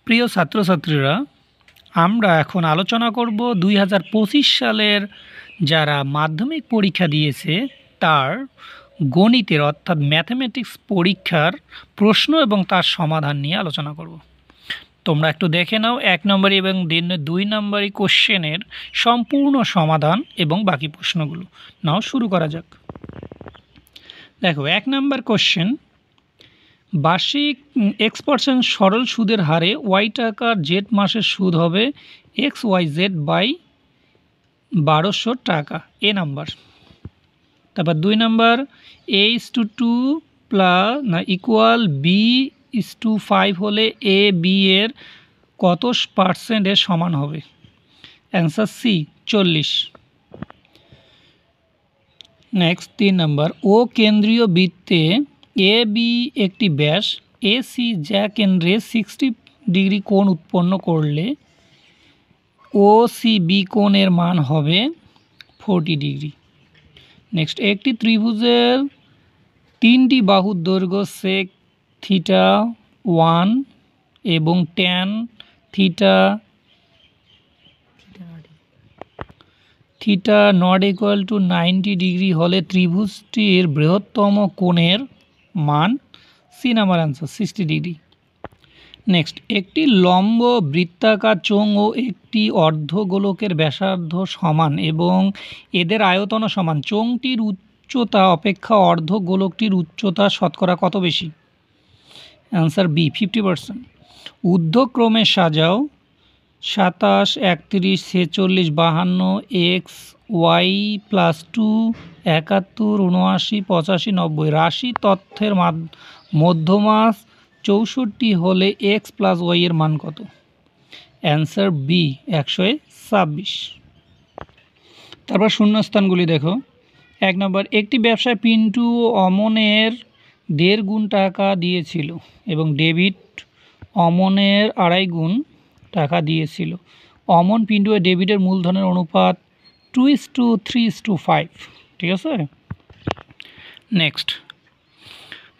প্রিয় ছাত্রছাত্রীরা, আমরা এখন আলোচনা করব 2025 সালের যারা মাধ্যমিক পরীক্ষা দিয়েছে তার গণিতের অর্থাৎ ম্যাথমেটিক্স পরীক্ষার প্রশ্ন এবং তার সমাধান নিয়ে আলোচনা করব। তোমরা একটু দেখে নাও 1 নম্বর এবং 2 নম্বরই কোশ্চেনের সম্পূর্ণ সমাধান এবং বাকি প্রশ্নগুলো। নাও শুরু করা যাক। দেখো 1 নম্বর কোশ্চেন, বার্ষিক X% সরল সুদের হারে Y টাকার জেড মাসের সুদ হবে XYZ বাই 1200 টাকা। এ নাম্বার। তারপর 2 নাম্বার, A:2 প্লাস না ইকুয়াল B:5 হলে A B এর কত পার্সেন্টের সমান হবে? Answer C 40। নেক্সট 3 নাম্বার, ও কেন্দ্রীয় বৃত্তে এ বি একটি ব্যাস এসি যা কেন্দ্রে 60 ডিগ্রি কোণ উৎপন্ন করলে ও সি বি কোণের মান হবে 40 ডিগ্রি। নেক্সট, একটি ত্রিভুজের 3টি বাহুর দৈর্ঘ্য সেক থিটা 1 এবং tan theta not equal to 90 degree হলে ত্রিভুজটির বৃহত্তম কোণের মান C number answer 60 degree. Next, একটি লম্ব বৃত্তাকার চোঙ ও একটি অর্ধগোলকের ব্যাসার্ধ সমান এবং এদের আয়তনও সমান। চোঙটির উচ্চতা অপেক্ষা অর্ধগোলকটির উচ্চতা শতকরা কত বেশি? Answer B 50%। ঊর্ধ্বক্রমে সাজাও 27, 31, 46, 52, X Y +2, 71, 79, 85, 90। রাশি তথ্যের মধ্যমাস 64 হলে X + Y এর মান কত? Answer B 126। তারপর শূন্যস্থানগুলি দেখো। 1 নম্বর, একটি ব্যবসায় পিন্টু অমনের 1.5 গুণ টাকা দিয়েছিল এবং ডেভিড অমনের 2.5 গুণ টাকা দিয়েছিল। অমন পিন্টু ও ডেভিডের মূলধনের অনুপাত 2:3:5। ঠিক আছে। নেক্সট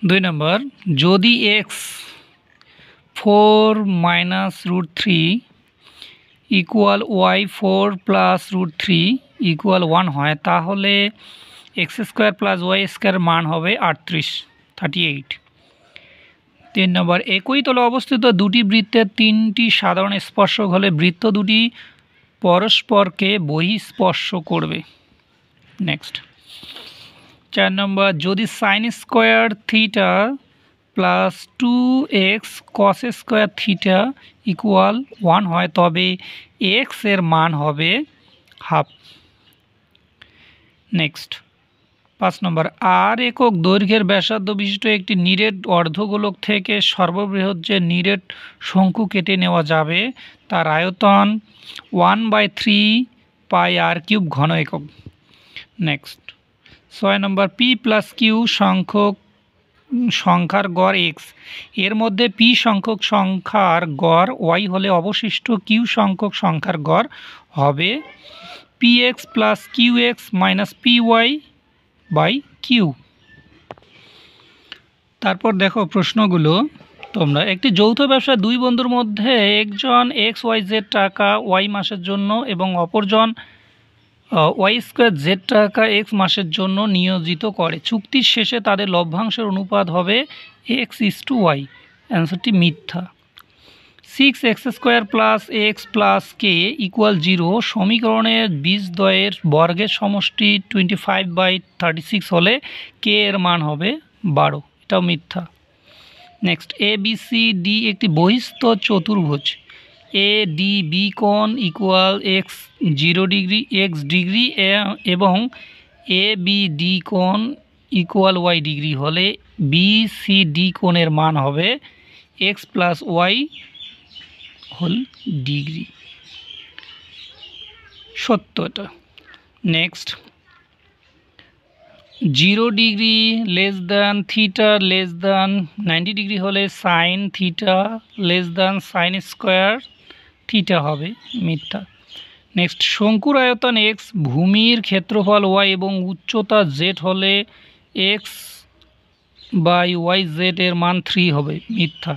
2 নম্বর, যদি x 4 - √3 ইকুয়াল y 4 + √3 ইকুয়াল 1 হয় তাহলে x² + y² মান হবে 38। 3 নম্বর, একই তলে অবস্থিত দুটি বৃত্তের 3টি সাধারণ স্পর্শক হলে বৃত্ত দুটি পরস্পরকে বহিঃস্পর্শ করবে। নেক্সট 4 নম্বর, যদি sin² theta plus 2x cos² theta equal 1 হয় তবে x এর মান হবে ½ নেক্সট 5 নম্বর, আর একক দৈর্ঘ্যের ব্যাসার্ধ বিশিষ্ট একটি নিরেট অর্ধগোলক থেকে সর্ববৃহৎ যে নিরেট শঙ্কু কেটে নেওয়া যাবে তার আয়তন 1/3πr³ ঘন একক। নেক্সট 6 নম্বর, p + q সংখ্যার গড় x এর মধ্যে p সংখ্যক সংখ্যার গড় y হলে অবশিষ্ট q সংখ্যক সংখ্যার গড় হবে px + qx - py/q। তারপর দেখো প্রশ্নগুলো তোমরা। একটি যৌথ ব্যবসা দুই বন্ধুর মধ্যে একজন XYZ টাকা y মাসের জন্য এবং অপরজন y² টাকা x মাসের জন্য নিয়োজিত করে। চুক্তির শেষে তাদের লভ্যাংশের অনুপাত হবে x:y। অ্যান্সারটি মিথ্যা। 6x² + x + k = 0 সমীকরণের বীজদ্বয়ের বর্গের সমষ্টি 25/36 হলে k এর মান হবে 12। এটাও মিথ্যা। নেক্সট, ABCD একটি বহিস্থ চতুর্ভুজ। ADB কোণ equal x 0 degree x degree এবং ABD কোণ ইকুয়াল y ডিগ্রি হলে BCD কোণের মান হবে x + y হোল ডিগ্রি। সত্য এটা। Next, 0 degree less than theta less than 90 degree হলে sine theta less than sin² theta হবে। মিথ্যা। নেক্সট, শঙ্কুর আয়তন x, ভূমির ক্ষেত্রফল y এবং উচ্চতা z হলে x/yz এর মান 3 হবে। মিথ্যা।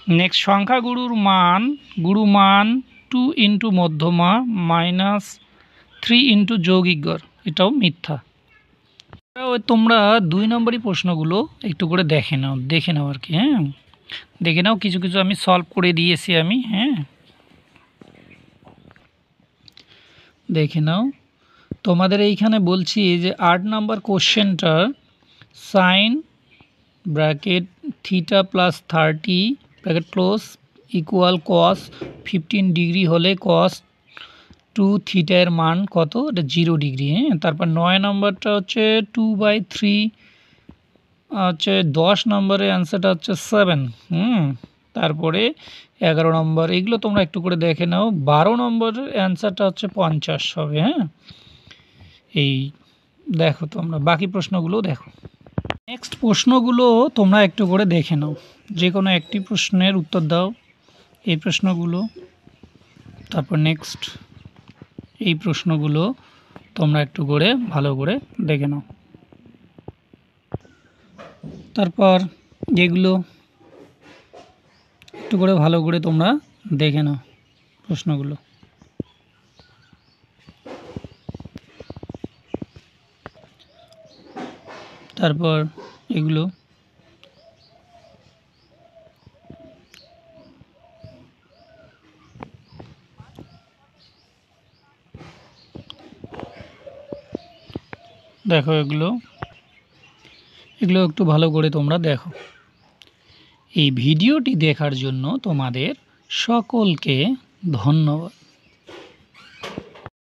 নেক্সট সংখ্যাগুরুর মান মান 2 ইন্টু মধ্যমা -3 ইন্টু যৌগিক গড়, এটাও মিথ্যা। তোমরা 2 নম্বরই প্রশ্নগুলো একটু করে দেখে নাও আর কি। হ্যাঁ, দেখে নাও, কিছু কিছু আমি সলভ করে দিয়েছি আমি। হ্যাঁ, দেখে নাও। তোমাদের এইখানে বলছি যে 8 নম্বর কোশ্চেনটার sine bracket theta plus 30 bracket close equal cos 15 degree হলে কস 2 থিটা এর মান কত? এটা 0 ডিগ্রি। হ্যাঁ, তারপর 9 নম্বরটা হচ্ছে 2/3 হচ্ছে 10 নম্বরের অ্যান্সারটা হচ্ছে 7। তারপরে 11 নম্বর, এগুলো তোমরা একটু করে দেখে নাও। 12 নম্বরের অ্যান্সারটা হচ্ছে 50 হবে। হ্যাঁ, এই দেখো তোমরা বাকি প্রশ্নগুলো দেখো। নেক্সট প্রশ্নগুলো তোমরা একটু করে দেখে নাও, যে কোনো একটি প্রশ্নের উত্তর দাও। এই প্রশ্নগুলো, তারপর নেক্সট এই প্রশ্নগুলো তোমরা একটু করে ভালো করে দেখে নাও। তারপর এগুলো একটু করে ভালো করে তোমরা দেখে নাও প্রশ্নগুলো। তারপর এগুলো দেখো, এগুলো একটু ভালো করে তোমরা দেখো। এই ভিডিওটি দেখার জন্য তোমাদের সকলকে ধন্যবাদ।